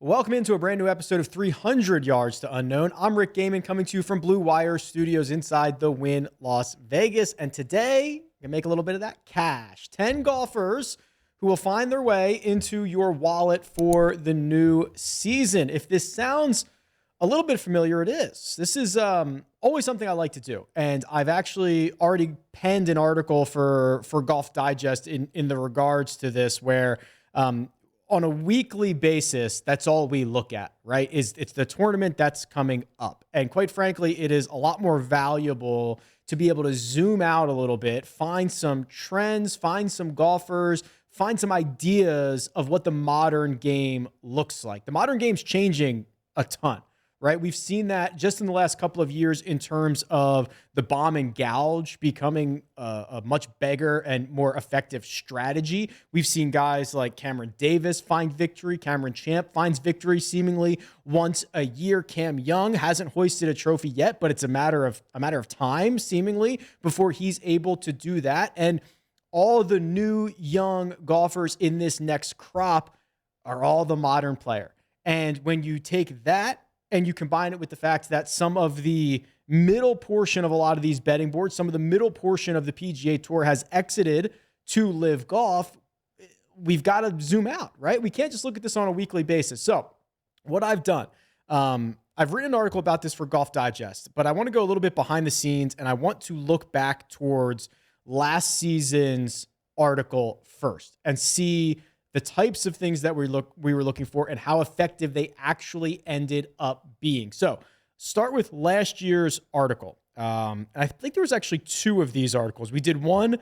Welcome into a brand new episode of 300 Yards to Unknown. I'm Rick Gaiman coming to you from Blue Wire Studios inside the Wynn Las Vegas. And today, I'm going to make a little bit of that cash. 10 golfers who will find their way into your wallet for the new season. If this sounds a little bit familiar, it is. This is always something I like to do. And I've actually already penned an article for Golf Digest in the regards to this where on a weekly basis, that's all we look at, right? It's the tournament that's coming up. And quite frankly, it is a lot more valuable to be able to zoom out a little bit, find some trends, find some golfers, find some ideas of what the modern game looks like. The modern game's changing a ton, right? We've seen that just in the last couple of years in terms of the bomb and gouge becoming a much bigger and more effective strategy. We've seen guys like Cameron Davis find victory. Cameron Champ finds victory seemingly once a year. Cam Young hasn't hoisted a trophy yet, but it's a matter of time seemingly before he's able to do that. And all the new young golfers in this next crop are all the modern player. And when you take that and you combine it with the fact that some of the middle portion of a lot of these betting boards, some of the middle portion of the PGA Tour has exited to live golf, we've got to zoom out, right? We can't just look at this on a weekly basis. So what I've done, I've written an article about this for Golf Digest, but I want to go a little bit behind the scenes and I want to look back towards last season's article first and see the types of things that we were looking for and how effective they actually ended up being. So start with last year's article. And I think there was actually two of these articles. We did one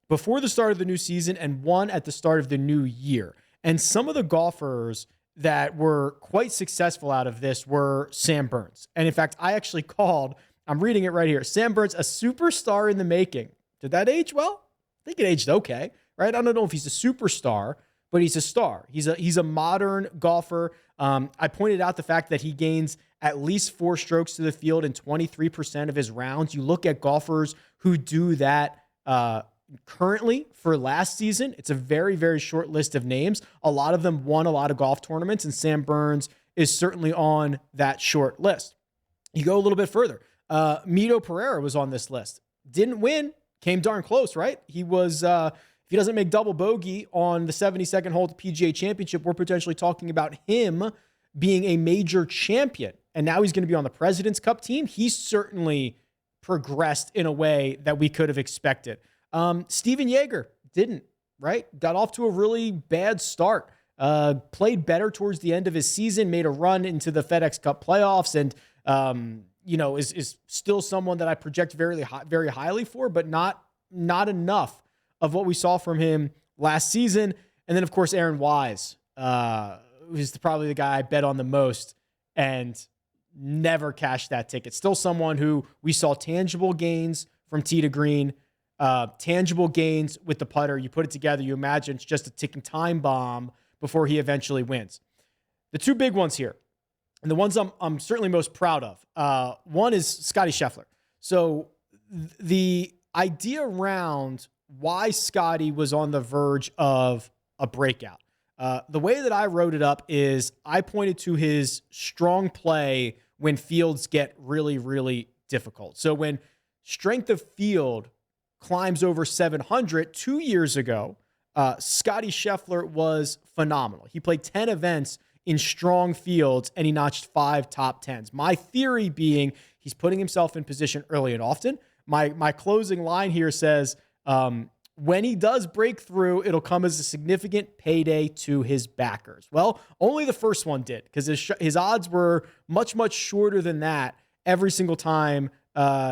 before the start of the new season and one at the start of the new year. And some of the golfers that were quite successful out of this were Sam Burns. And in fact, I actually called, I'm reading it right here, Sam Burns, a superstar in the making. Did that age well? I think it aged okay, right? I don't know if he's a superstar, but he's a star. He's a modern golfer. I pointed out the fact that he gains at least 4 strokes to the field in 23% of his rounds. You look at golfers who do that currently for last season. It's a very, very short list of names. A lot of them won a lot of golf tournaments, and Sam Burns is certainly on that short list. You go a little bit further. Mito Pereira was on this list. Didn't win. Came darn close, right? He was... if he doesn't make double bogey on the 72nd hole at the PGA Championship, we're potentially talking about him being a major champion. And now he's going to be on the President's Cup team. He's certainly progressed in a way that we could have expected. Steven Yeager didn't, right? Got off to a really bad start. Played better towards the end of his season, made a run into the FedEx Cup playoffs, and is still someone that I project very highly for, but not enough of what we saw from him last season. And then, of course, Aaron Wise, who's probably the guy I bet on the most and never cashed that ticket. Still someone who we saw tangible gains from tee to green, tangible gains with the putter. You put it together, you imagine it's just a ticking time bomb before he eventually wins. The two big ones here, and the ones I'm certainly most proud of, one is Scotty Scheffler. So the idea around why Scotty was on the verge of a breakout. The way that I wrote it up is I pointed to his strong play when fields get really, really difficult. So when strength of field climbs over 700 2 years ago, Scotty Scheffler was phenomenal. He played 10 events in strong fields and he notched 5 top 10s. My theory being he's putting himself in position early and often. My closing line here says, when he does break through, it'll come as a significant payday to his backers. Well, only the first one did because his odds were much, much shorter than that every single time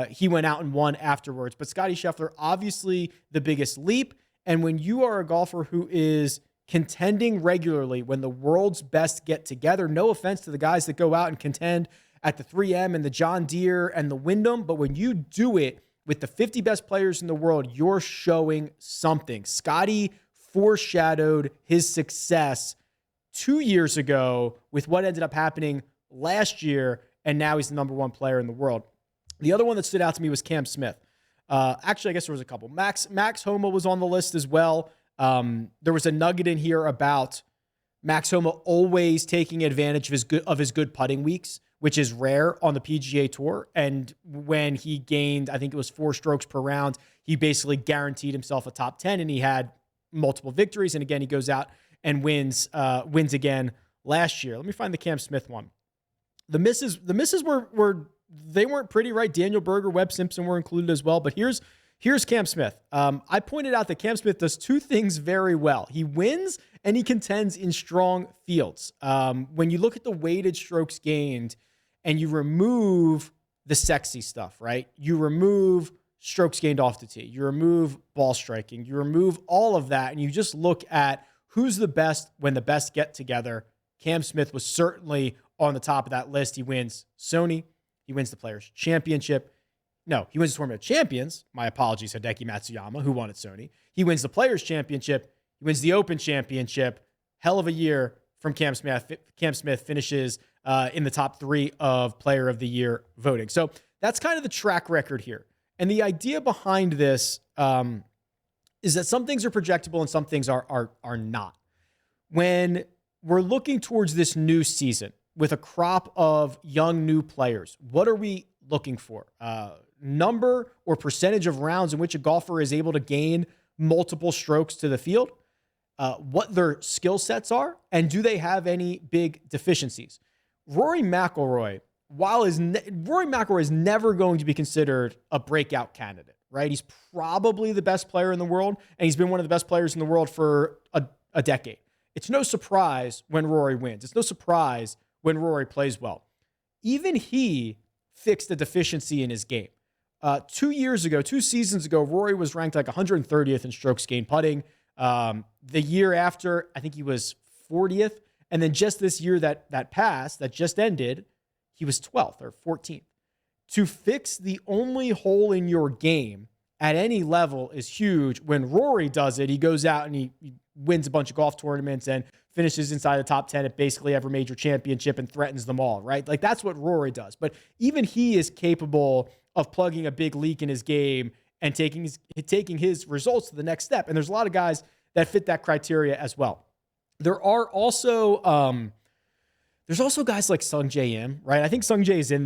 he went out and won afterwards. But Scotty Scheffler, obviously the biggest leap. And when you are a golfer who is contending regularly, when the world's best get together, no offense to the guys that go out and contend at the 3M and the John Deere and the Wyndham, but when you do it with the 50 best players in the world, you're showing something. Scotty foreshadowed his success 2 years ago with what ended up happening last year, and now he's the number 1 player in the world. The other one that stood out to me was Cam Smith. Actually, I guess there was a couple. Max Homa was on the list as well. There was a nugget in here about Max Homa always taking advantage of his good putting weeks, which is rare on the PGA Tour. And when he gained, I think it was 4 strokes per round, he basically guaranteed himself a top 10, and he had multiple victories. And again, he goes out and wins again last year. Let me find the Cam Smith one. The misses they weren't pretty, right? Daniel Berger, Webb Simpson were included as well. But here's Cam Smith. I pointed out that Cam Smith does 2 things very well. He wins and he contends in strong fields. When you look at the weighted strokes gained and you remove the sexy stuff, right? You remove strokes gained off the tee. You remove ball striking. You remove all of that, and you just look at who's the best when the best get together. Cam Smith was certainly on the top of that list. He wins Sony. He wins the Players' Championship. No, he wins the Tournament of Champions. My apologies, Hideki Matsuyama, who won at Sony. He wins the Players' Championship. He wins the Open Championship. Hell of a year from Cam Smith. Cam Smith finishes in the top 3 of Player of the Year voting. So that's kind of the track record here. And the idea behind this is that some things are projectable and some things are not. When we're looking towards this new season with a crop of young new players, what are we looking for? Number or percentage of rounds in which a golfer is able to gain multiple strokes to the field, what their skill sets are, and do they have any big deficiencies? Rory McIlroy is never going to be considered a breakout candidate, right? He's probably the best player in the world, and he's been one of the best players in the world for a decade. It's no surprise when Rory wins. It's no surprise when Rory plays well. Even he fixed a deficiency in his game. 2 seasons ago, Rory was ranked like 130th in strokes gained putting. The year after, I think he was 40th. And then just this year that just ended, he was 12th or 14th. To fix the only hole in your game at any level is huge. When Rory does it, he goes out and he wins a bunch of golf tournaments and finishes inside the top 10 at basically every major championship and threatens them all, right? Like, that's what Rory does. But even he is capable of plugging a big leak in his game and taking his results to the next step. And there's a lot of guys that fit that criteria as well. There are also guys like Sungjae Im, right? I think Sungjae is in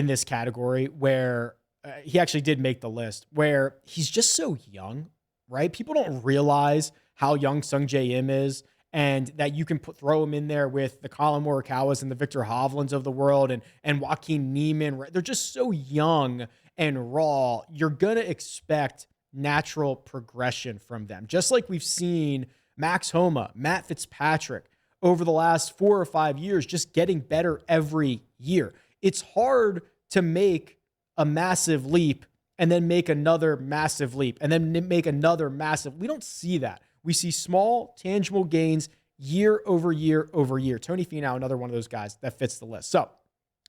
this category where he actually did make the list, where he's just so young, right? People don't realize how young Sungjae Im is, and that you can throw him in there with the Colin Morikawas and the Victor Hovlands of the world and Joaquin Niemann. Right? They're just so young and raw. You're going to expect natural progression from them. Just like we've seen Max Homa, Matt Fitzpatrick over the last 4 or 5 years, just getting better every year. It's hard to make a massive leap and then make another massive leap and then make another massive. We don't see that. We see small, tangible gains year over year over year. Tony Finau, another one of those guys that fits the list. So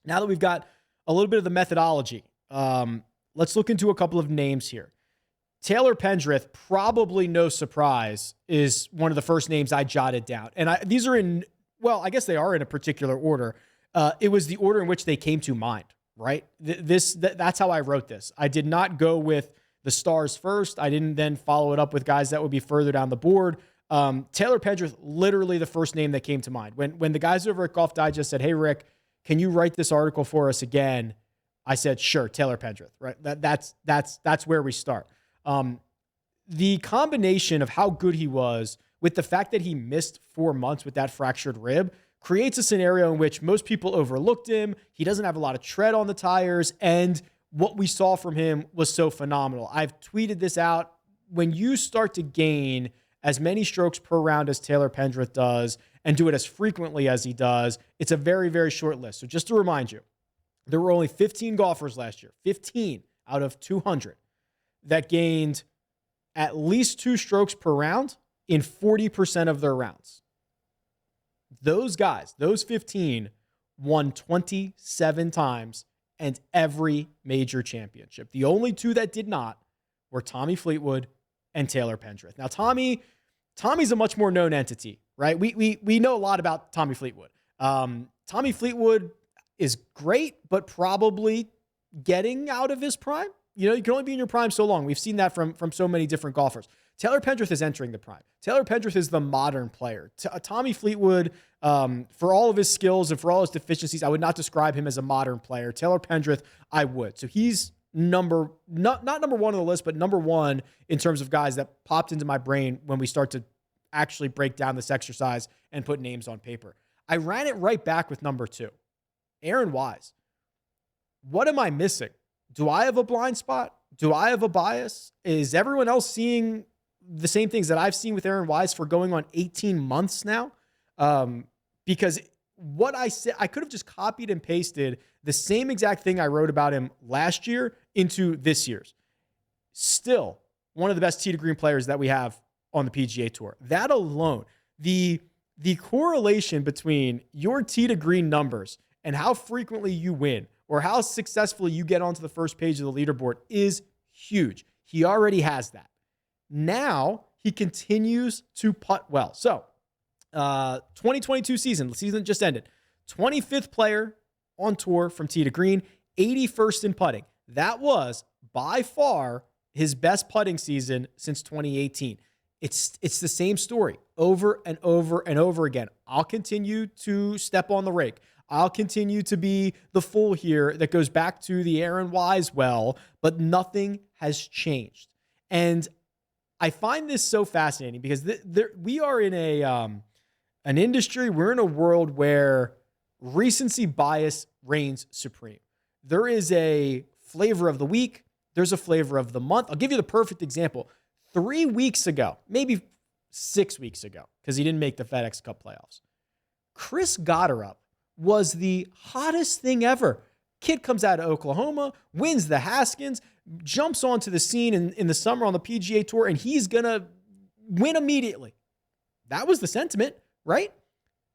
now that we've got a little bit of the methodology, let's look into a couple of names here. Taylor Pendrith, probably no surprise, is one of the first names I jotted down. And these are I guess they are in a particular order. It was the order in which they came to mind, right? That's how I wrote this. I did not go with the stars first. I didn't then follow it up with guys that would be further down the board. Taylor Pendrith, literally the first name that came to mind. When the guys over at Golf Digest said, "Hey, Rick, can you write this article for us again?" I said, "Sure, Taylor Pendrith." Right? That's where we start. The combination of how good he was with the fact that he missed 4 months with that fractured rib creates a scenario in which most people overlooked him. He doesn't have a lot of tread on the tires, and what we saw from him was so phenomenal. I've tweeted this out. When you start to gain as many strokes per round as Taylor Pendrith does and do it as frequently as he does, it's a very, very short list. So just to remind you, there were only 15 golfers last year, 15 out of 200, that gained at least 2 strokes per round in 40% of their rounds. Those guys, those 15, won 27 times and every major championship. The only 2 that did not were Tommy Fleetwood and Taylor Pendrith. Now, Tommy's a much more known entity, right? We know a lot about Tommy Fleetwood. Tommy Fleetwood is great, but probably getting out of his prime. You know, you can only be in your prime so long. We've seen that from so many different golfers. Taylor Pendrith is entering the prime. Taylor Pendrith is the modern player. Tommy Fleetwood, for all of his skills and for all his deficiencies, I would not describe him as a modern player. Taylor Pendrith, I would. So he's not number one on the list, but number one in terms of guys that popped into my brain when we start to actually break down this exercise and put names on paper. I ran it right back with number 2, Aaron Wise. What am I missing? Do I have a blind spot? Do I have a bias? Is everyone else seeing the same things that I've seen with Aaron Wise for going on 18 months now? Because what I said, I could have just copied and pasted the same exact thing I wrote about him last year into this year's. Still, one of the best tee to green players that we have on the PGA Tour. That alone, the correlation between your tee to green numbers and how frequently you win or how successfully you get onto the first page of the leaderboard is huge. He already has that. Now he continues to putt well. So 2022 season, the season just ended. 25th player on tour from tee to green, 81st in putting. That was by far his best putting season since 2018. It's the same story over and over and over again. I'll continue to step on the rake. I'll continue to be the fool here that goes back to the Aaron Wise well, but nothing has changed. And I find this so fascinating because we are in an industry, we're in a world where recency bias reigns supreme. There is a flavor of the week. There's a flavor of the month. I'll give you the perfect example. 3 weeks ago, maybe 6 weeks ago, because he didn't make the FedEx Cup playoffs, Chris Gotterup was the hottest thing ever. Kid comes out of Oklahoma, wins the Haskins, jumps onto the scene in the summer on the PGA Tour, and he's going to win immediately. That was the sentiment, right?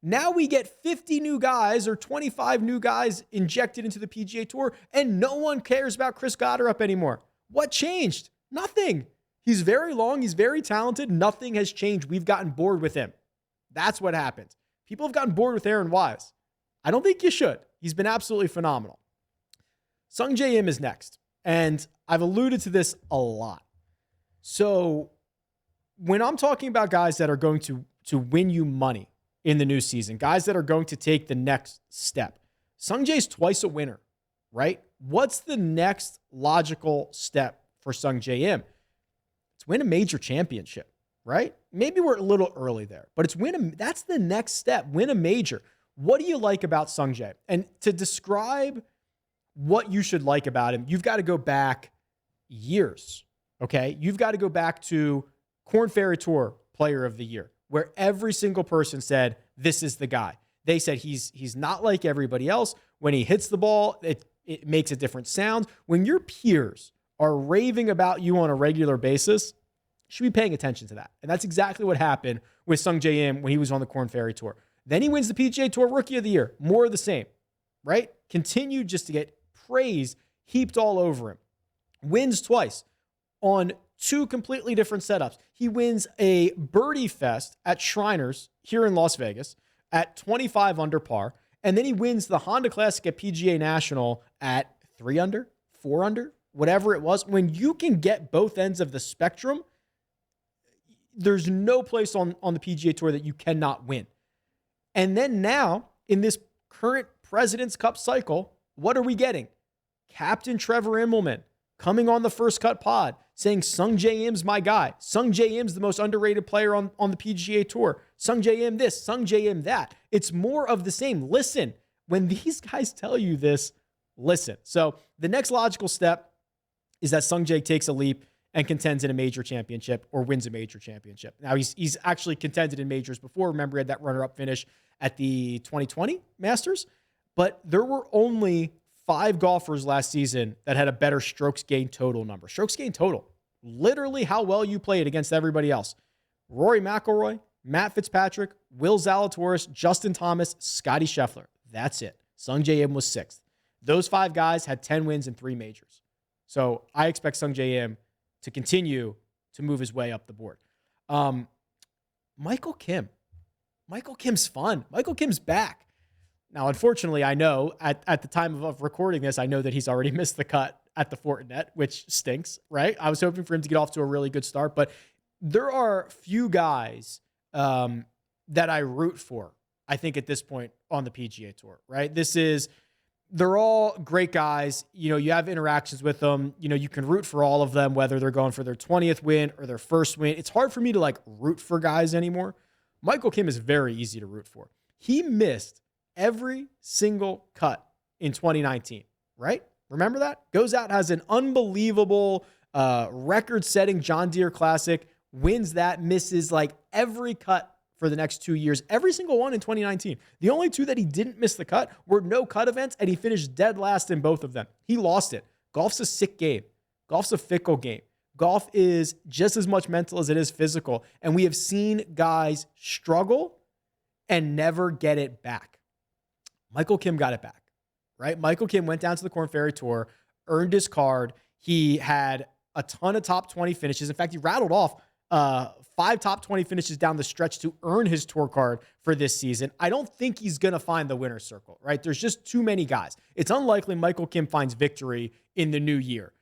Now we get 50 new guys or 25 new guys injected into the PGA Tour, and no one cares about Chris Gotterup anymore. What changed? Nothing. He's very long. He's very talented. Nothing has changed. We've gotten bored with him. That's what happened. People have gotten bored with Aaron Wise. I don't think you should. He's been absolutely phenomenal. Sungjae Im is next. And I've alluded to this a lot. So when I'm talking about guys that are going to win you money in the new season, guys that are going to take the next step, Sungjae's twice a winner, right? What's the next logical step for Sungjae Im? It's win a major championship, right? Maybe we're a little early there, but that's the next step, win a major. What do you like about Sungjae? And to describe what you should like about him, you've got to go back years, okay? You've got to go back to Korn Ferry Tour Player of the Year, where every single person said, this is the guy. They said he's not like everybody else. When he hits the ball, it makes a different sound. When your peers are raving about you on a regular basis, you should be paying attention to that. And that's exactly what happened with Sungjae Im when he was on the Korn Ferry Tour. Then he wins the PGA Tour Rookie of the Year. More of the same, right? Continued just to get praise heaped all over him. Wins twice on 2 completely different setups. He wins a birdie fest at Shriners here in Las Vegas at 25 under par. And then he wins the Honda Classic at PGA National at 3 under, 4 under, whatever it was. When you can get both ends of the spectrum, there's no place on the PGA Tour that you cannot win. And then now, in this current President's Cup cycle, what are we getting? Captain Trevor Immelman coming on the First Cut pod saying Sungjae Im's my guy. Sungjae Im's the most underrated player on the PGA Tour. Sungjae Im this, Sungjae Im that. It's more of the same. Listen, when these guys tell you this, listen. So the next logical step is that Sungjae takes a leap and contends in a major championship or wins a major championship. Now, he's actually contended in majors before. Remember, he had that runner-up finish at the 2020 Masters. But there were only 5 golfers last season that had a better strokes gained total number. Strokes gained total. Literally how well you played against everybody else. Rory McIlroy, Matt Fitzpatrick, Will Zalatoris, Justin Thomas, Scotty Scheffler. That's it. Sungjae Im was 6th. Those 5 guys had 10 wins in 3 majors. So I expect Sungjae Im to continue to move his way up the board. Michael Kim. Michael Kim's fun. Michael Kim's back. Now, unfortunately, I know at the time of recording this, I know that he's already missed the cut at the Fortinet, which stinks, right? I was hoping for him to get off to a really good start, but there are few guys that I root for, I think, at this point on the PGA Tour, right? They're all great guys. You have interactions with them. You can root for all of them, whether they're going for their 20th win or their first win. It's hard for me to root for guys anymore. Michael Kim is very easy to root for. He missed every single cut in 2019, right? Remember that? Goes out, has an unbelievable record-setting John Deere Classic, wins that, misses every cut for the next 2 years, every single one in 2019. The only two that he didn't miss the cut were no cut events, and he finished dead last in both of them. He lost it. Golf's a sick game. Golf's a fickle game. Golf is just as much mental as it is physical, and we have seen guys struggle and never get it back. Michael Kim got it back, right? Michael Kim went down to the Korn Ferry Tour, earned his card. He had a ton of top 20 finishes. In fact, he rattled off 5 top 20 finishes down the stretch to earn his tour card for this season. I don't think he's going to find the winner's circle, right? There's just too many guys. It's unlikely Michael Kim finds victory in the new year.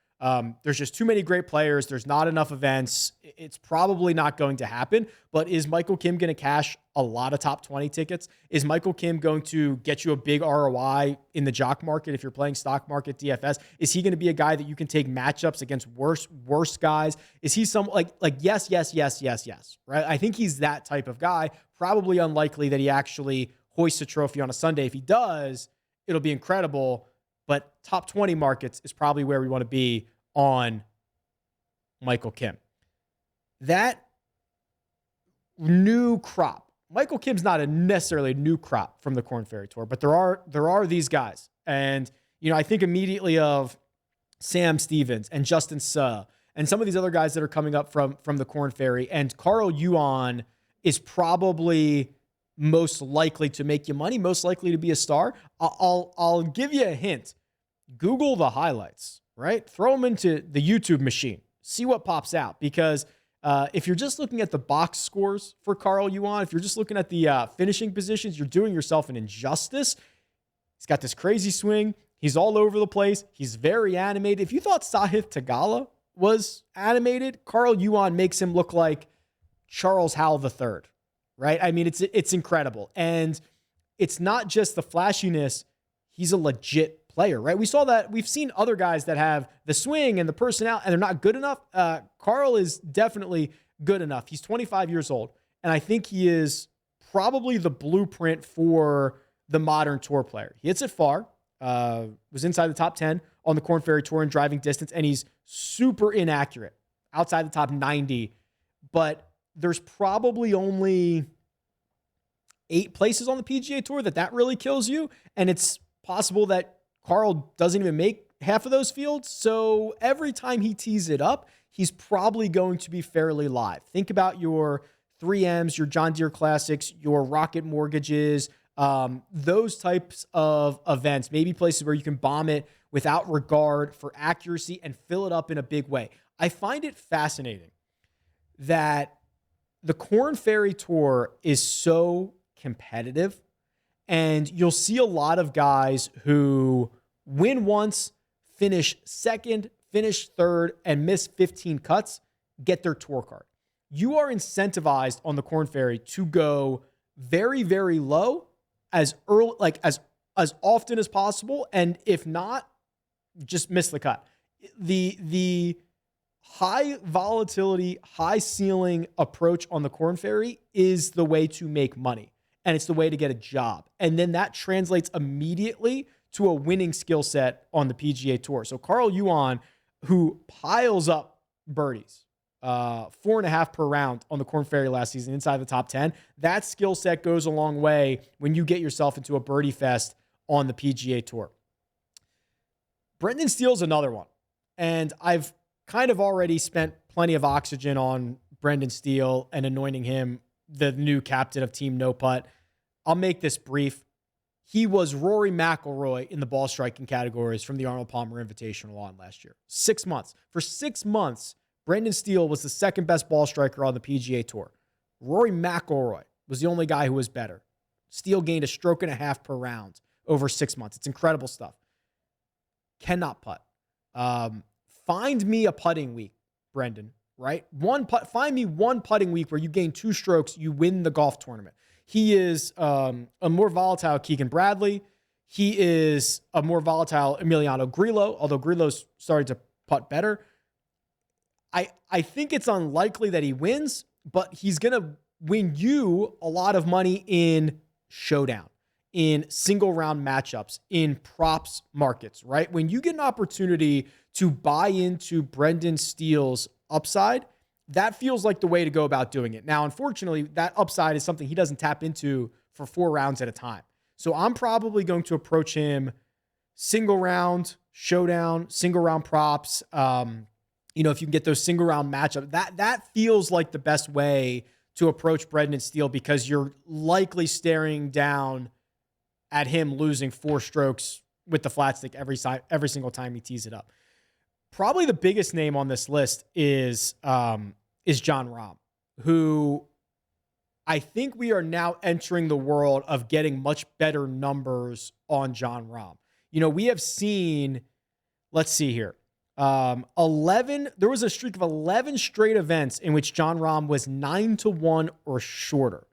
There's just too many great players. There's not enough events. It's probably not going to happen. But is Michael Kim going to cash a lot of top 20 tickets? Is Michael Kim going to get you a big ROI in the Jock market if you're playing stock market DFS? Is he going to be a guy that you can take matchups against worse guys? Is he some yes, right? I think he's that type of guy. Probably unlikely that he actually hoists a trophy on a Sunday. If he does, it'll be incredible. But top 20 markets is probably where we want to be on Michael Kim. That new crop. Michael Kim's not necessarily a new crop from the Korn Ferry Tour, but there are these guys. And, I think immediately of Sam Stevens and Justin Suh and some of these other guys that are coming up from the Korn Ferry. And Carl Yuan is probably most likely to make you money, most likely to be a star. I'll give you a hint. Google the highlights, right? Throw them into the YouTube machine. See what pops out. Because if you're just looking at the box scores for Carl Yuan, if you're just looking at the finishing positions, you're doing yourself an injustice. He's got this crazy swing. He's all over the place. He's very animated. If you thought Sahith Tagalo was animated, Carl Yuan makes him look like Charles Howell III, right? I mean, it's incredible. And it's not just the flashiness. He's a legit player, right? We saw that. We've seen other guys that have the swing and the personality, and they're not good enough. Carl is definitely good enough. He's 25 years old, and I think he is probably the blueprint for the modern tour player. He hits it far, was inside the top 10 on the Korn Ferry Tour in driving distance, and he's super inaccurate, outside the top 90. But there's probably only 8 places on the PGA Tour that really kills you, and it's possible that Carl doesn't even make half of those fields. So every time he tees it up, he's probably going to be fairly live. Think about your 3Ms, your John Deere Classics, your Rocket Mortgages, those types of events, maybe places where you can bomb it without regard for accuracy and fill it up in a big way. I find it fascinating that the Korn Ferry Tour is so competitive. And you'll see a lot of guys who win once, finish second, finish third, and miss 15 cuts, get their tour card. You are incentivized on the Korn Ferry to go very, very low as early, as often as possible. And if not, just miss the cut. The high volatility, high ceiling approach on the Korn Ferry is the way to make money. And it's the way to get a job. And then that translates immediately to a winning skill set on the PGA Tour. So Carl Yuan, who piles up birdies, 4.5 per round on the Korn Ferry last season inside the top 10, that skill set goes a long way when you get yourself into a birdie fest on the PGA Tour. Brendan Steele's another one. And I've kind of already spent plenty of oxygen on Brendan Steele and anointing him the new captain of Team No Putt. I'll make this brief. He was Rory McIlroy in the ball striking categories from the Arnold Palmer Invitational on last year. 6 months. For 6 months, Brendan Steele was the second best ball striker on the PGA Tour. Rory McIlroy was the only guy who was better. Steele gained 1.5 strokes per round over 6 months. It's incredible stuff. Cannot putt. Find me a putting week, Brendan, right? One putt, find me one putting week where you gain 2 strokes, you win the golf tournament. He is a more volatile Keegan Bradley. He is a more volatile Emiliano Grillo, although Grillo's started to putt better. I think it's unlikely that he wins, but he's going to win you a lot of money in showdown, in single round matchups, in props markets, right? When you get an opportunity to buy into Brendan Steele's upside, that feels like the way to go about doing it. Now, unfortunately, that upside is something he doesn't tap into for 4 rounds at a time. So I'm probably going to approach him single round, showdown, single round props. If you can get those single round matchups, that feels like the best way to approach Brendan Steele, because you're likely staring down at him losing 4 strokes with the flat stick every single time he tees it up. Probably the biggest name on this list is Jon Rahm, who I think we are now entering the world of getting much better numbers on Jon Rahm. We have seen, let's see here. 11, there was a streak of 11 straight events in which Jon Rahm was 9-1 or shorter.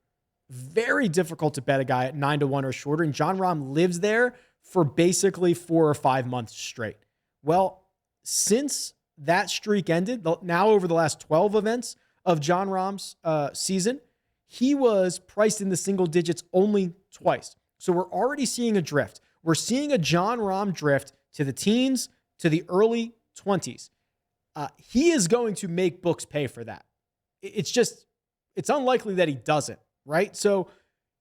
Very difficult to bet a guy at 9-1 or shorter. And Jon Rahm lives there for basically 4 or 5 months straight. Well, since that streak ended, now over the last 12 events of Jon Rahm's season, he was priced in the single digits only twice. So we're already seeing a drift. We're seeing a Jon Rahm drift to the teens, to the early 20s. He is going to make books pay for that. It's unlikely that he doesn't, right? So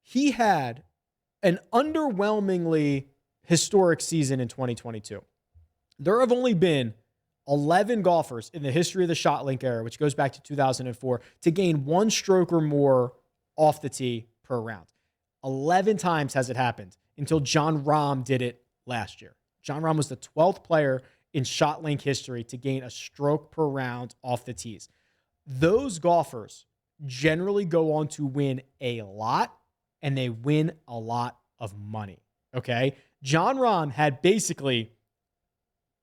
he had an underwhelmingly historic season in 2022. There have only been 11 golfers in the history of the ShotLink era, which goes back to 2004, to gain 1 stroke or more off the tee per round. 11 times has it happened until Jon Rahm did it last year. Jon Rahm was the 12th player in ShotLink history to gain a stroke per round off the tees. Those golfers generally go on to win a lot, and they win a lot of money, okay? Jon Rahm had basically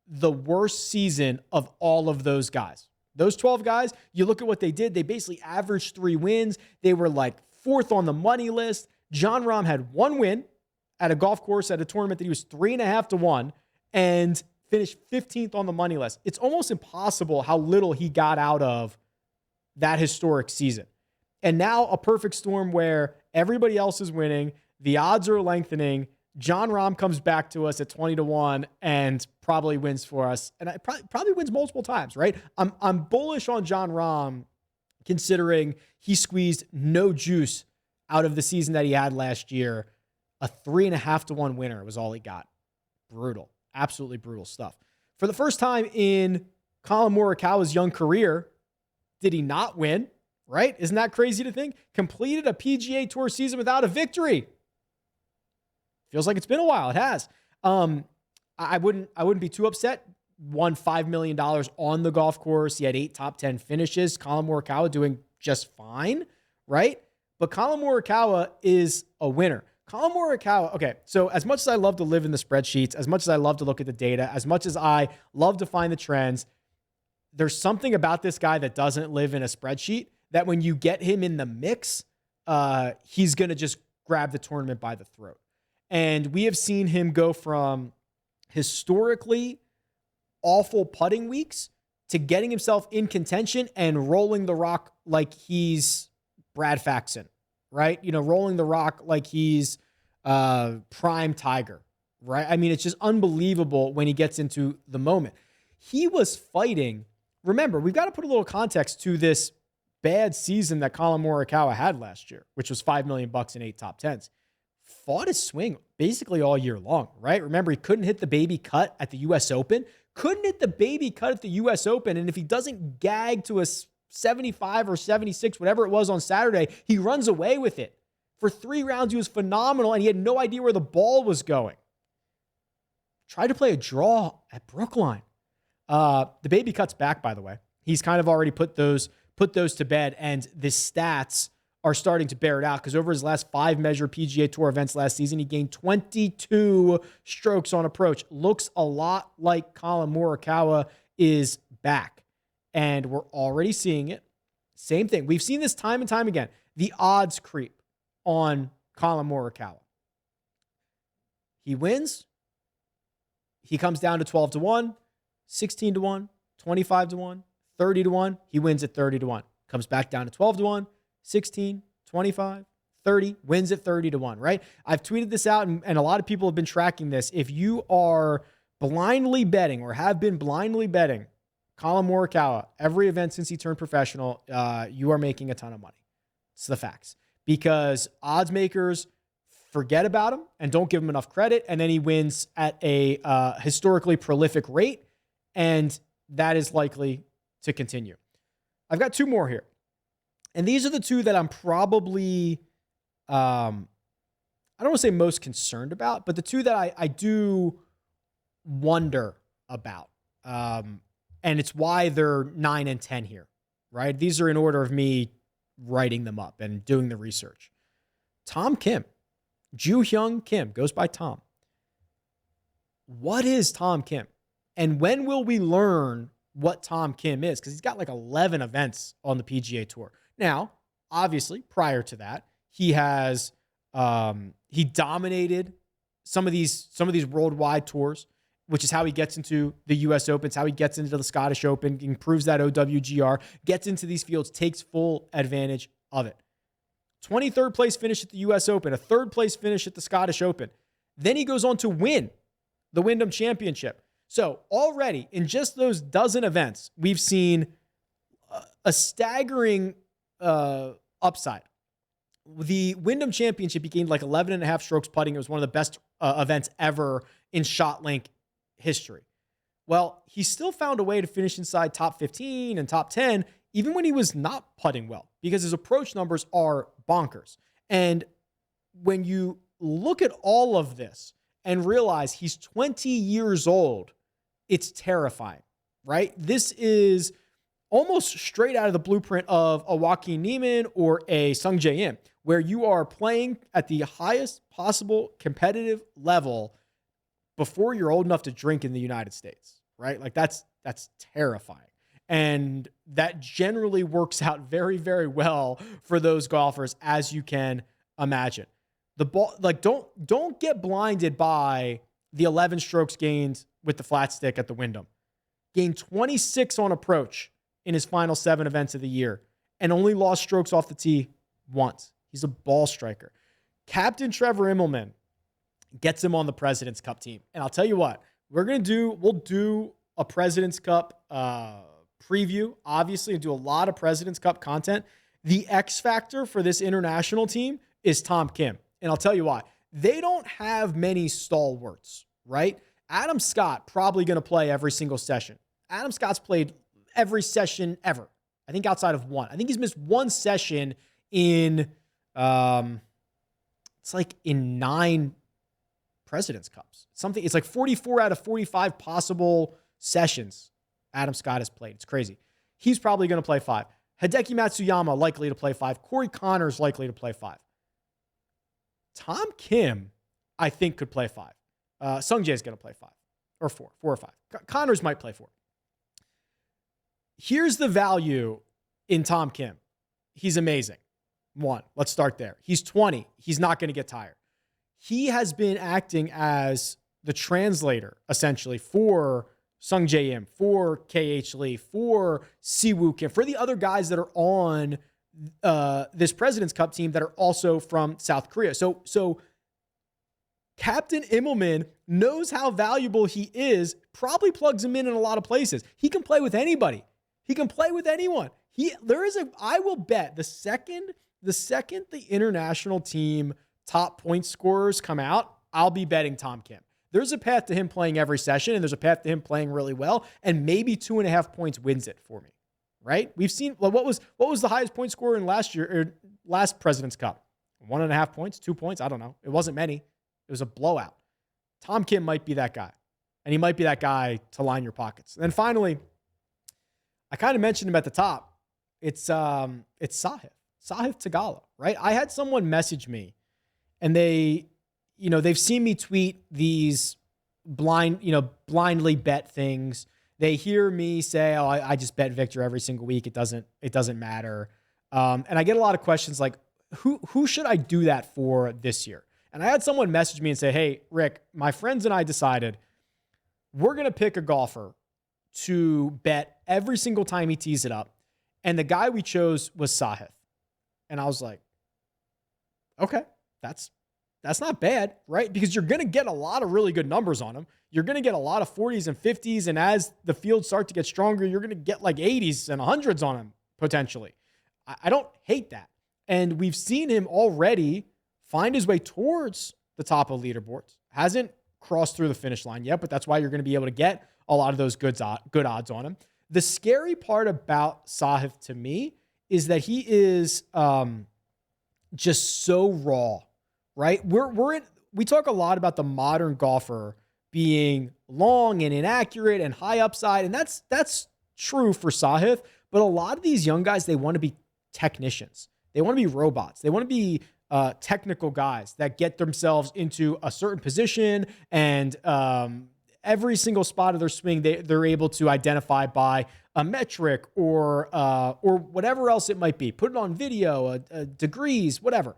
the worst season of all of those guys. Those 12 guys, you look at what they did, they basically averaged 3 wins. They were like 4th on the money list. Jon Rahm had 1 win at a golf course at a tournament that he was 3.5-1 and finished 15th on the money list. It's almost impossible how little he got out of that historic season. And now a perfect storm where everybody else is winning, the odds are lengthening. Jon Rahm comes back to us at 20-1 and probably wins for us. And I probably wins multiple times, right? I'm bullish on Jon Rahm, considering he squeezed no juice out of the season that he had last year. A 3.5-1 winner was all he got. Brutal. Absolutely brutal stuff. For the first time in Collin Morikawa's young career, did he not win? Right? Isn't that crazy to think? Completed a PGA Tour season without a victory. Feels like it's been a while. It has. I wouldn't be too upset. Won $5 million on the golf course. He had 8 top 10 finishes. Collin Morikawa doing just fine, right? But Collin Morikawa is a winner. Collin Morikawa, okay, so as much as I love to live in the spreadsheets, as much as I love to look at the data, as much as I love to find the trends, there's something about this guy that doesn't live in a spreadsheet, that when you get him in the mix, he's going to just grab the tournament by the throat. And we have seen him go from historically awful putting weeks to getting himself in contention and rolling the rock like he's Brad Faxon, right? Rolling the rock like he's prime Tiger, right? I mean, it's just unbelievable when he gets into the moment. He was fighting. Remember, we've got to put a little context to this bad season that Collin Morikawa had last year, which was $5 million in 8 top 10s. Fought his swing basically all year long, right? Remember, he couldn't hit the baby cut at the U.S. Open. Couldn't hit the baby cut at the U.S. Open. And if he doesn't gag to a 75 or 76, whatever it was on Saturday, he runs away with it. For 3 rounds, he was phenomenal, and he had no idea where the ball was going. Tried to play a draw at Brookline. The baby cut's back, by the way. He's kind of already put those to bed, and the stats are starting to bear it out, because over his last 5 measured PGA Tour events last season, he gained 22 strokes on approach. Looks a lot like Collin Morikawa is back. And we're already seeing it. Same thing. We've seen this time and time again. The odds creep on Collin Morikawa. He wins. He comes down to 12-1, 16-1, 25-1, 30-1. He wins at 30-1. Comes back down to 12-1, 16, 25, 30, wins at 30-1, right? I've tweeted this out, and a lot of people have been tracking this. If you are blindly betting or have been blindly betting Collin Morikawa every event since he turned professional, you are making a ton of money. It's the facts. Because odds makers forget about him and don't give him enough credit, and then he wins at a historically prolific rate, and that is likely to continue. I've got two more here. And these are the two that I'm probably, I don't want to say most concerned about, but the two that I do wonder about. And it's why they're 9 and 10 here, right? These are in order of me writing them up and doing the research. Tom Kim. Joo Hyung Kim goes by Tom. What is Tom Kim? And when will we learn what Tom Kim is? Because he's got like 11 events on the PGA Tour. Now, obviously, prior to that, he has he dominated some of these worldwide tours, which is how he gets into the U.S. Open. It's how he gets into the Scottish Open, improves that OWGR, gets into these fields, takes full advantage of it. 23rd place finish at the U.S. Open, a 3rd place finish at the Scottish Open. Then he goes on to win the Wyndham Championship. So already in just those dozen events, we've seen a staggering upside. The Wyndham Championship, he gained like 11 and a half strokes putting. It was one of the best events ever in ShotLink history. Well, he still found a way to finish inside top 15 and top 10, even when he was not putting well, because his approach numbers are bonkers. And when you look at all of this and realize he's 20 years old, it's terrifying, right? This is almost straight out of the blueprint of a Joaquin Niemann or a Sungjae Im, where you are playing at the highest possible competitive level before you're old enough to drink in the United States, right? Like that's terrifying. And that generally works out very, very well for those golfers, as you can imagine. The ball, like, don't get blinded by the 11 strokes gained with the flat stick at the Wyndham. Gained 26 on approach in his final 7 events of the year, and only lost strokes off the tee once. He's a ball striker. Captain Trevor Immelman gets him on the President's Cup team. And I'll tell you what, we'll do a President's Cup preview, obviously, and do a lot of President's Cup content. The X factor for this international team is Tom Kim. And I'll tell you why. They don't have many stalwarts, right? Adam Scott probably going to play every single session. Adam Scott's played every session ever. I think outside of one. I think he's missed one session in, it's like in 9 President's Cups. It's like 44 out of 45 possible sessions Adam Scott has played. It's crazy. He's probably going to play 5. Hideki Matsuyama likely to play 5. Corey Connors likely to play 5. Tom Kim, I think, could play 5. Sungjae is going to play 5 or 4 or 5. Connors might play 4. Here's the value in Tom Kim. He's amazing. 1, let's start there. He's 20. He's not going to get tired. He has been acting as the translator, essentially, for Sungjae Im, for KH Lee, for Siwoo Kim, for the other guys that are on this President's Cup team that are also from South Korea. So Captain Immelman knows how valuable he is, probably plugs him in a lot of places. He can play with anybody. He can play with anyone. I will bet the second the international team top point scorers come out, I'll be betting Tom Kim. There's a path to him playing every session, and there's a path to him playing really well, and maybe 2.5 points wins it for me, right? We've seen, well, what was the highest point scorer in last President's Cup? 1.5 points, 2 points? I don't know. It wasn't many. It was a blowout. Tom Kim might be that guy, and he might be that guy to line your pockets. And then finally, I kind of mentioned him at the top. It's Sahith Tagalo, right? I had someone message me, and they've seen me tweet these blindly bet things They hear me say, "Oh, I just bet Victor every single week. It doesn't matter." And I get a lot of questions like, "Who should I do that for this year?" And I had someone message me and say, "Hey, Rick, my friends and I decided we're gonna pick a golfer to bet every single time he tees it up, and the guy we chose was Sahith." And I was like, "Okay, that's not bad, right? Because you're going to get a lot of really good numbers on him. You're going to get a lot of 40s and 50s. And as the fields start to get stronger, you're going to get like 80s and 100s on him potentially." I don't hate that. And we've seen him already find his way towards the top of leaderboards. Hasn't crossed through the finish line yet, but that's why you're going to be able to get a lot of those good odds on him. The scary part about Sahith to me is that he is just so raw. Right? We talk a lot about the modern golfer being long and inaccurate and high upside. And that's true for Sahith. But a lot of these young guys, they want to be technicians. They want to be robots. They want to be technical guys that get themselves into a certain position, and every single spot of their swing, they're able to identify by a metric or whatever else it might be. Put it on video, degrees, whatever.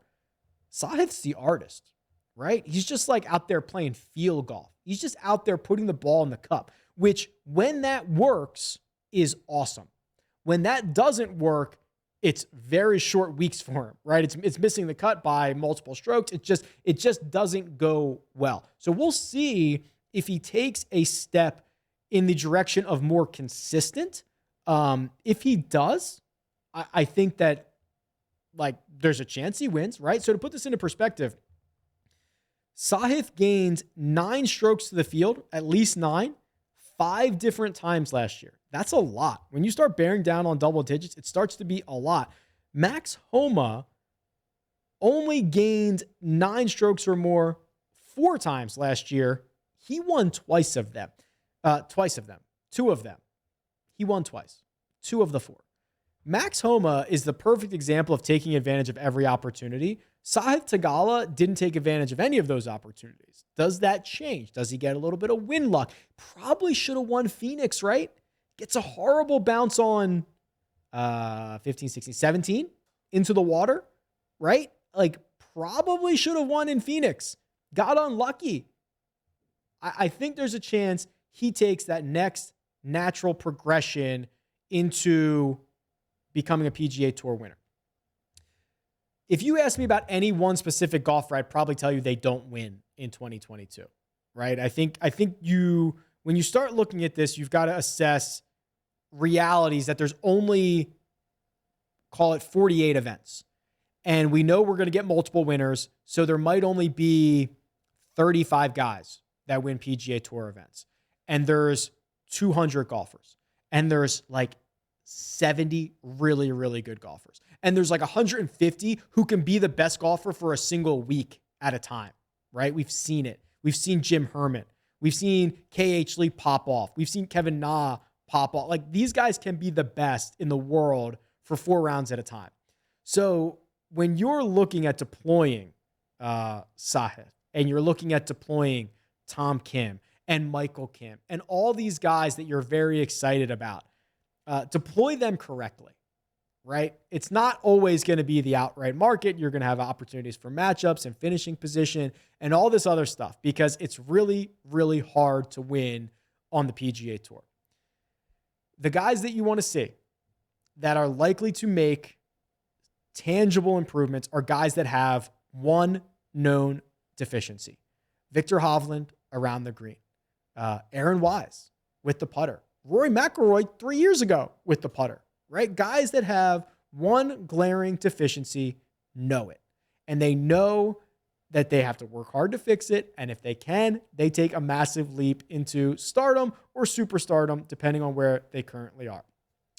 Sahith's the artist, right? He's just like out there playing field golf. He's just out there putting the ball in the cup, which when that works is awesome. When that doesn't work, it's very short weeks for him, right? It's missing the cut by multiple strokes. It just doesn't go well. So we'll see if he takes a step in the direction of more consistent. If he does, I think that like there's a chance he wins, right? So to put this into perspective, Sahith gained 9 strokes to the field, at least 9, 5 different times last year. That's a lot. When you start bearing down on double digits, it starts to be a lot. Max Homa only gained 9 strokes or more 4 times last year. He won twice of them. 2 of them. He won twice. 2 of the 4. Max Homa is the perfect example of taking advantage of every opportunity. Sahith Tagalo didn't take advantage of any of those opportunities. Does that change? Does he get a little bit of win luck? Probably should have won Phoenix, right? Gets a horrible bounce on 15, 16, 17 into the water, right? Like probably should have won in Phoenix. Got unlucky. I think there's a chance he takes that next natural progression into becoming a PGA Tour winner. If you ask me about any one specific golfer, I'd probably tell you they don't win in 2022, right? I think when you start looking at this, you've got to assess realities that there's only, call it 48 events. And we know we're going to get multiple winners, so there might only be 35 guys that win PGA Tour events. And there's 200 golfers. And there's like 70 really, really good golfers. And there's like 150 who can be the best golfer for a single week at a time, right? We've seen it. We've seen Jim Herman. We've seen KH Lee pop off. We've seen Kevin Na pop off. Like these guys can be the best in the world for 4 rounds at a time. So when you're looking at deploying Sahith and you're looking at deploying Tom Kim and Michael Kim and all these guys that you're very excited about, deploy them correctly, right? It's not always going to be the outright market. You're going to have opportunities for matchups and finishing position and all this other stuff because it's really, really hard to win on the PGA Tour. The guys that you want to see that are likely to make tangible improvements are guys that have one known deficiency. Victor Hovland around the green. Aaron Wise with the putter. Rory McIlroy 3 years ago with the putter, right? Guys that have one glaring deficiency know it. And they know that they have to work hard to fix it. And if they can, they take a massive leap into stardom or superstardom, depending on where they currently are.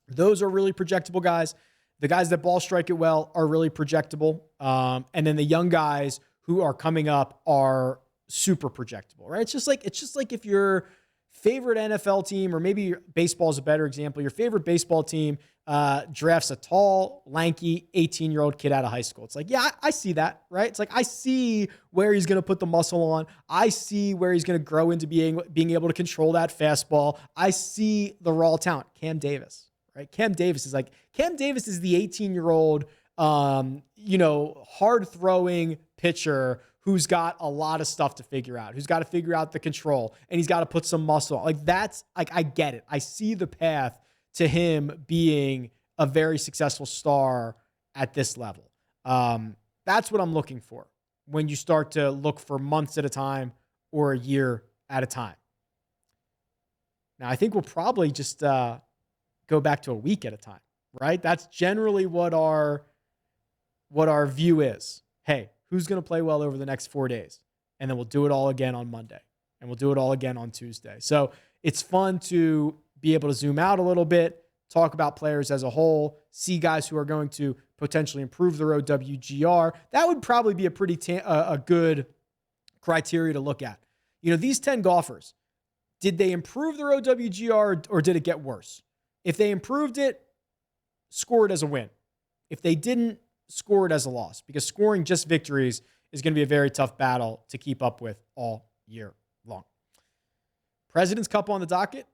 Those are really projectable guys. The guys that ball strike it well are really projectable. And then the young guys who are coming up are super projectable, right? It's just like if your favorite NFL team, or maybe baseball is a better example, your favorite baseball team drafts a tall, lanky 18-year-old kid out of high school. It's like, yeah, I see that, right? It's like, I see where he's going to put the muscle on. I see where he's going to grow into being able to control that fastball. I see the raw talent. Cam Davis, right? Cam Davis is the 18-year-old, hard-throwing pitcher who's got a lot of stuff to figure out, who's got to figure out the control, and he's got to put some muscle on. Like, that's, like, I get it. I see the path to him being a very successful star at this level. That's what I'm looking for when you start to look for months at a time or a year at a time. Now, I think we'll probably just go back to a week at a time, right? That's generally what our view is. Hey, who's going to play well over the next 4 days? And then we'll do it all again on Monday. And we'll do it all again on Tuesday. So it's fun to be able to zoom out a little bit, talk about players as a whole, see guys who are going to potentially improve their OWGR. That would probably be a pretty a good criteria to look at. These 10 golfers, did they improve their OWGR or did it get worse? If they improved it, score it as a win. If they didn't, score it as a loss, because scoring just victories is going to be a very tough battle to keep up with all year long. President's Cup on the docket.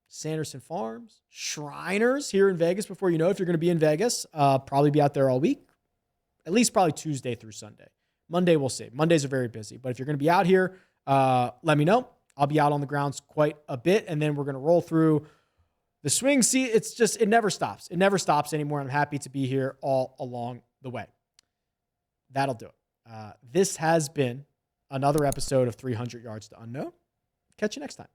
Sanderson Farms, Shriners here in Vegas. Before you know, if you're going to be in Vegas, probably be out there all week, at least probably Tuesday through Sunday. Monday, we'll see. Mondays are very busy, but if you're going to be out here, let me know. I'll be out on the grounds quite a bit, and then we're going to roll through the swing seat. It never stops. It never stops anymore. I'm happy to be here all along the way. That'll do it. This has been another episode of 300 Yards to Unknown. Catch you next time.